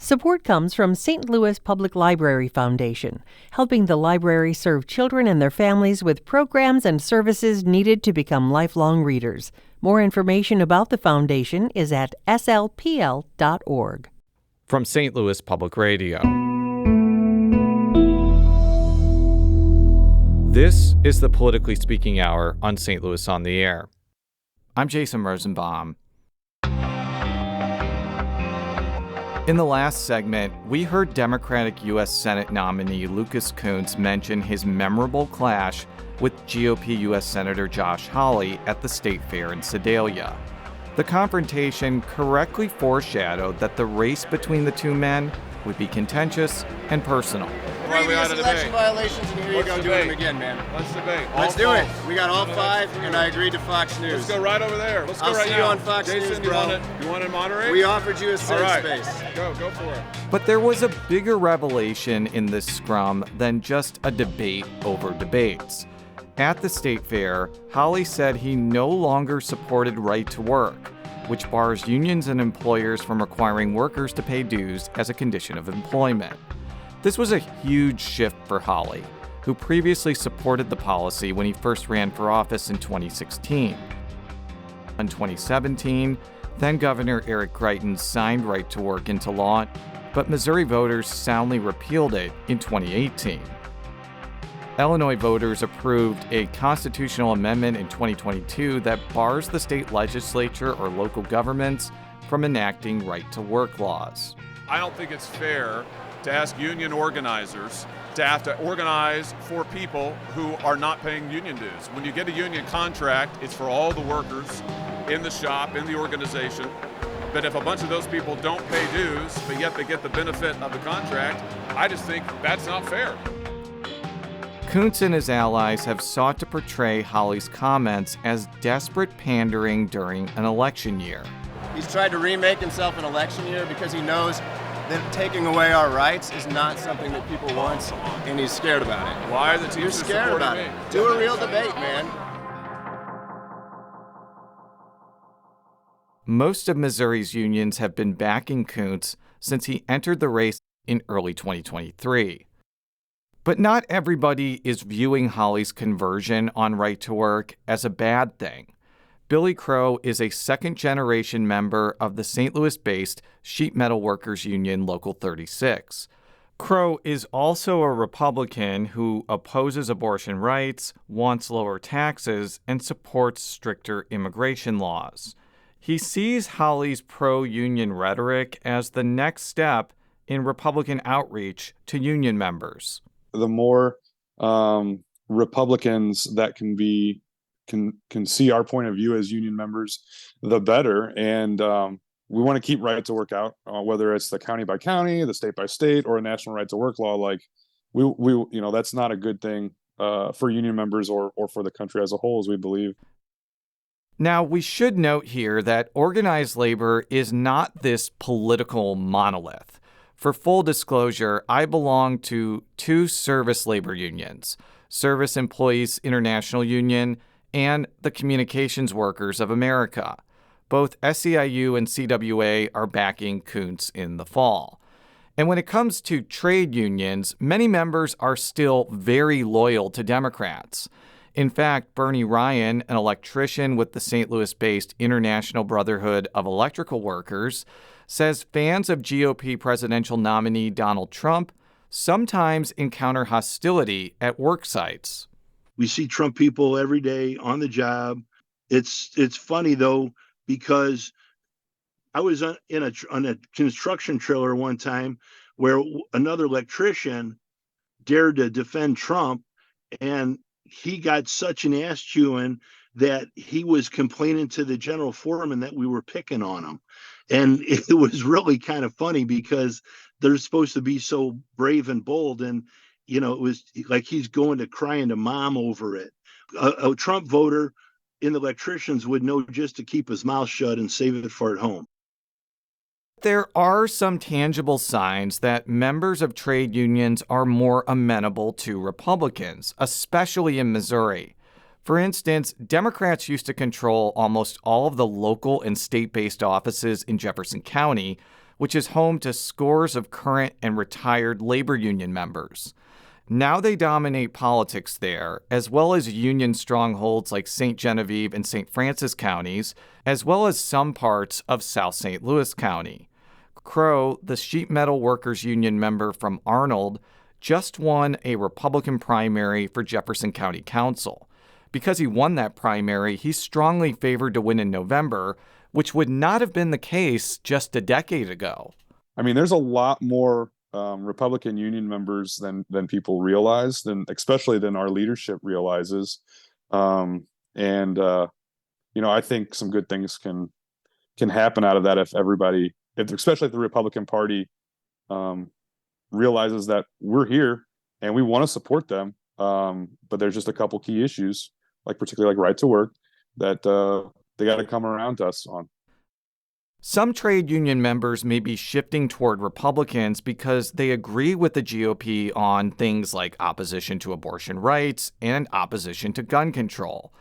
Support comes from St. Louis Public Library Foundation, helping the library serve children and their families with programs and services needed to become lifelong readers. More information about the foundation is at slpl.org. From St. Louis Public Radio. This is the Politically Speaking Hour on St. Louis on the Air. I'm Jason Rosenbaum. In the last segment, we heard Democratic U.S. Senate nominee Lucas Kunce mention his memorable clash with GOP U.S. Senator Josh Hawley at the State Fair in Sedalia. The confrontation correctly foreshadowed that the race between the two men would be contentious and personal. Previous election violations, and here you're going to do them again, man. Let's debate. Let's do it. We got all five, and I agreed to Fox News. Let's go right over there. Let's go I'll right see now. you on Fox Jason, News, bro. You want to moderate? We offered you a safe all right. space. Go for it. But there was a bigger revelation in this scrum than just a debate over debates. At the State Fair, Hawley said he no longer supported right to work, which bars unions and employers from requiring workers to pay dues as a condition of employment. This was a huge shift for Hawley, who previously supported the policy when he first ran for office in 2016. In 2017, then-Governor Eric Greitens signed right to work into law, but Missouri voters soundly repealed it in 2018. Illinois voters approved a constitutional amendment in 2022 that bars the state legislature or local governments from enacting right-to-work laws. I don't think it's fair to ask union organizers to have to organize for people who are not paying union dues. When you get a union contract, it's for all the workers in the shop, in the organization. But if a bunch of those people don't pay dues, but yet they get the benefit of the contract, I just think that's not fair. Kunce and his allies have sought to portray Hawley's comments as desperate pandering during an election year. He's tried to remake himself an election year because he knows that taking away our rights is not something that people want, and he's scared about it. Why are the teachers You're scared about me? it. Do a real debate, man. Most of Missouri's unions have been backing Kunce since he entered the race in early 2023. But not everybody is viewing Hawley's conversion on right to work as a bad thing. Billy Crow is a second-generation member of the St. Louis-based Sheet Metal Workers Union Local 36. Crow is also a Republican who opposes abortion rights, wants lower taxes, and supports stricter immigration laws. He sees Hawley's pro-union rhetoric as the next step in Republican outreach to union members. The more Republicans that can see our point of view as union members, the better. And we want to keep right to work out, whether it's the county by county, the state by state, or a national right to work law. Like we that's not a good thing for union members or for the country as a whole, as we believe. Now, we should note here that organized labor is not this political monolith. For full disclosure, I belong to two service labor unions, Service Employees International Union and the Communications Workers of America. Both SEIU and CWA are backing Kunce in the fall. And when it comes to trade unions, many members are still very loyal to Democrats. In fact, Bernie Ryan, an electrician with the St. Louis-based International Brotherhood of Electrical Workers, says fans of GOP presidential nominee Donald Trump sometimes encounter hostility at work sites. We see Trump people every day on the job. It's funny, though, because I was on a construction trailer one time where another electrician dared to defend Trump, and he got such an ass chewing that he was complaining to the general foreman that we were picking on him. And it was really kind of funny because they're supposed to be so brave and bold. And, it was like he's going to crying to mom over it. A Trump voter in the electricians would know just to keep his mouth shut and save it for at home. There are some tangible signs that members of trade unions are more amenable to Republicans, especially in Missouri. For instance, Democrats used to control almost all of the local and state-based offices in Jefferson County, which is home to scores of current and retired labor union members. Now they dominate politics there, as well as union strongholds like St. Genevieve and St. Francis counties, as well as some parts of South St. Louis County. Crow, the sheet metal workers union member from Arnold, just won a Republican primary for Jefferson County Council. Because he won that primary, he's strongly favored to win in November, which would not have been the case just a decade ago. I mean, there's a lot more Republican union members than people realize, especially than our leadership realizes. I think some good things can happen out of that if everybody, especially if the Republican Party realizes that we're here and we want to support them. But there's just a couple key issues, particularly right to work, that they got to come around to us on. Some trade union members may be shifting toward Republicans because they agree with the GOP on things like opposition to abortion rights and opposition to gun control.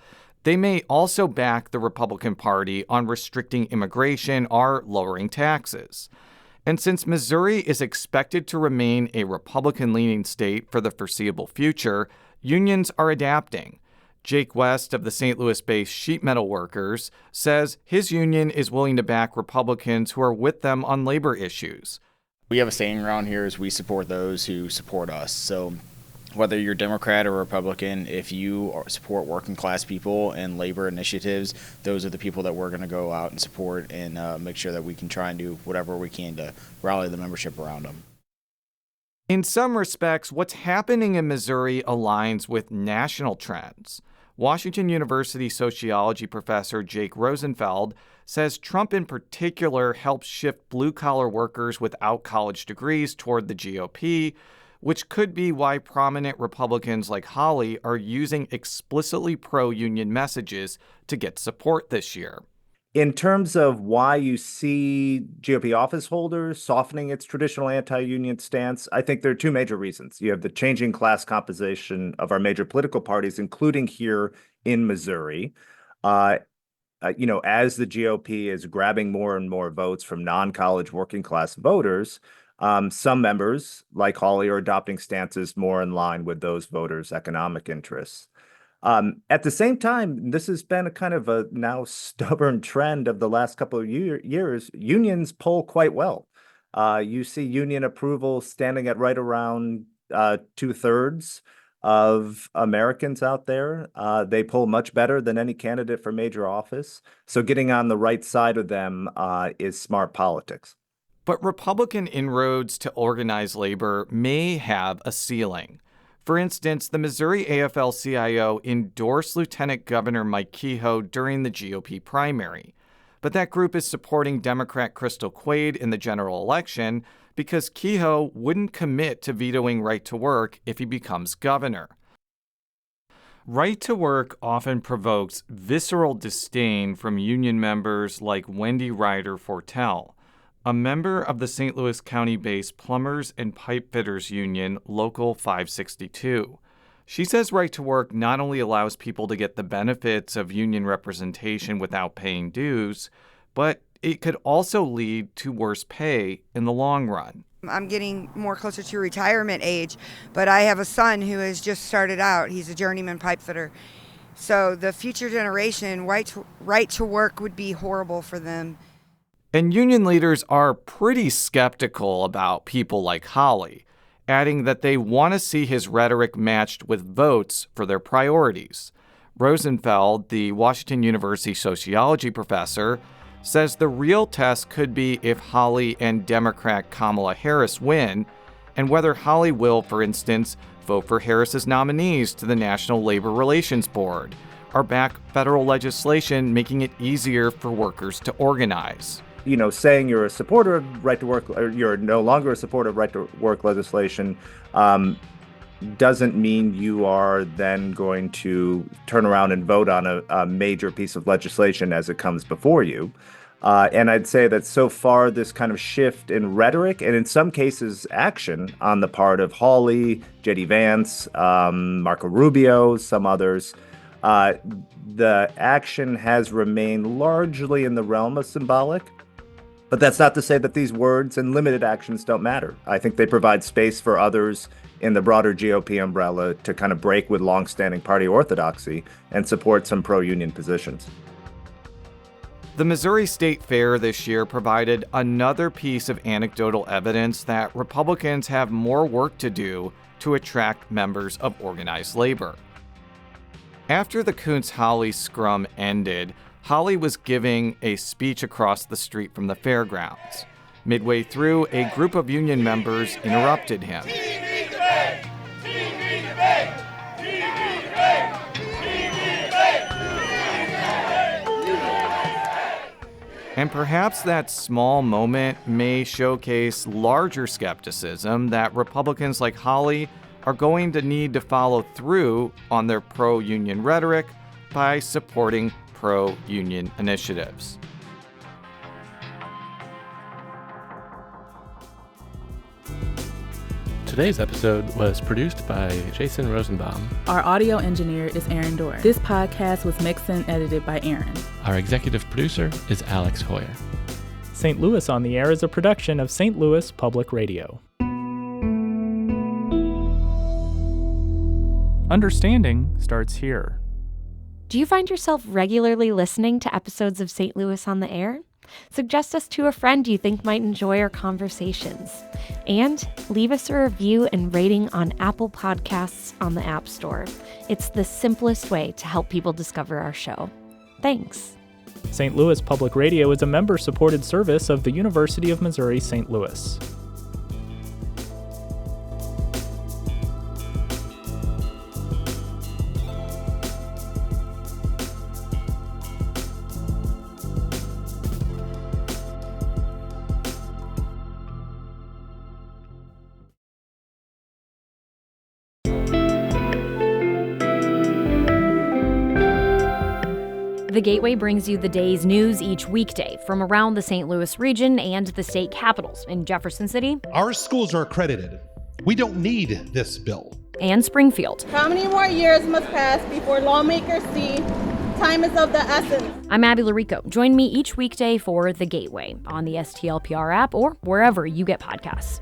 They may also back the Republican Party on restricting immigration or lowering taxes. And since Missouri is expected to remain a Republican-leaning state for the foreseeable future, unions are adapting. Jake West of the St. Louis-based sheet metal workers says his union is willing to back Republicans who are with them on labor issues. We have a saying around here is we support those who support us. So whether you're Democrat or Republican, if you support working class people and labor initiatives, those are the people that we're going to go out and support and make sure that we can try and do whatever we can to rally the membership around them. In some respects, what's happening in Missouri aligns with national trends. Washington University sociology professor Jake Rosenfeld says Trump in particular helps shift blue-collar workers without college degrees toward the GOP, which could be why prominent Republicans like Hawley are using explicitly pro-union messages to get support this year. In terms of why you see GOP office holders softening its traditional anti-union stance, I think there are two major reasons. You have the changing class composition of our major political parties, including here in Missouri. As the GOP is grabbing more and more votes from non-college working class voters, some members, like Hawley, are adopting stances more in line with those voters' economic interests. At the same time, this has been a kind of a now stubborn trend of the last couple of years. Unions poll quite well. You see union approval standing at right around 2/3 of Americans out there. They poll much better than any candidate for major office. So getting on the right side of them is smart politics. But Republican inroads to organized labor may have a ceiling. For instance, the Missouri AFL-CIO endorsed Lieutenant Governor Mike Kehoe during the GOP primary. But that group is supporting Democrat Crystal Quaid in the general election because Kehoe wouldn't commit to vetoing right to work if he becomes governor. Right to work often provokes visceral disdain from union members like Wendy Ryder Fortell, a member of the St. Louis County-based Plumbers and Pipe Fitters Union, Local 562. She says right to work not only allows people to get the benefits of union representation without paying dues, but it could also lead to worse pay in the long run. I'm getting more closer to retirement age, but I have a son who has just started out. He's a journeyman pipe fitter. So the future generation, right to work would be horrible for them. And union leaders are pretty skeptical about people like Hawley, adding that they want to see his rhetoric matched with votes for their priorities. Rosenfeld, the Washington University sociology professor, says the real test could be if Hawley and Democrat Kamala Harris win, and whether Hawley will, for instance, vote for Harris's nominees to the National Labor Relations Board, or back federal legislation making it easier for workers to organize. Saying you're a supporter of right to work, or you're no longer a supporter of right to work legislation, doesn't mean you are then going to turn around and vote on a major piece of legislation as it comes before you. And I'd say that so far, this kind of shift in rhetoric and in some cases action on the part of Hawley, J.D. Vance, Marco Rubio, some others, the action has remained largely in the realm of symbolic. But that's not to say that these words and limited actions don't matter. I think they provide space for others in the broader GOP umbrella to kind of break with longstanding party orthodoxy and support some pro-union positions. The Missouri State Fair this year provided another piece of anecdotal evidence that Republicans have more work to do to attract members of organized labor. After the Kuntz-Hawley scrum ended, Hawley was giving a speech across the street from the fairgrounds. Midway through, a group of union members interrupted him. TV debate! TV debate! TV debate! TV debate! And perhaps that small moment may showcase larger skepticism that Republicans like Hawley are going to need to follow through on their pro-union rhetoric by supporting pro-union initiatives. Today's episode was produced by Jason Rosenbaum. Our audio engineer is Aaron Dorr. This podcast was mixed and edited by Aaron. Our executive producer is Alex Hoyer. St. Louis on the Air is a production of St. Louis Public Radio. Understanding starts here. Do you find yourself regularly listening to episodes of St. Louis on the Air? Suggest us to a friend you think might enjoy our conversations. And leave us a review and rating on Apple Podcasts on the App Store. It's the simplest way to help people discover our show. Thanks. St. Louis Public Radio is a member-supported service of the University of Missouri St. Louis. The Gateway brings you the day's news each weekday from around the St. Louis region and the state capitals in Jefferson City. Our schools are accredited. We don't need this bill. And Springfield. How many more years must pass before lawmakers see time is of the essence? I'm Abby Larico. Join me each weekday for The Gateway on the STLPR app or wherever you get podcasts.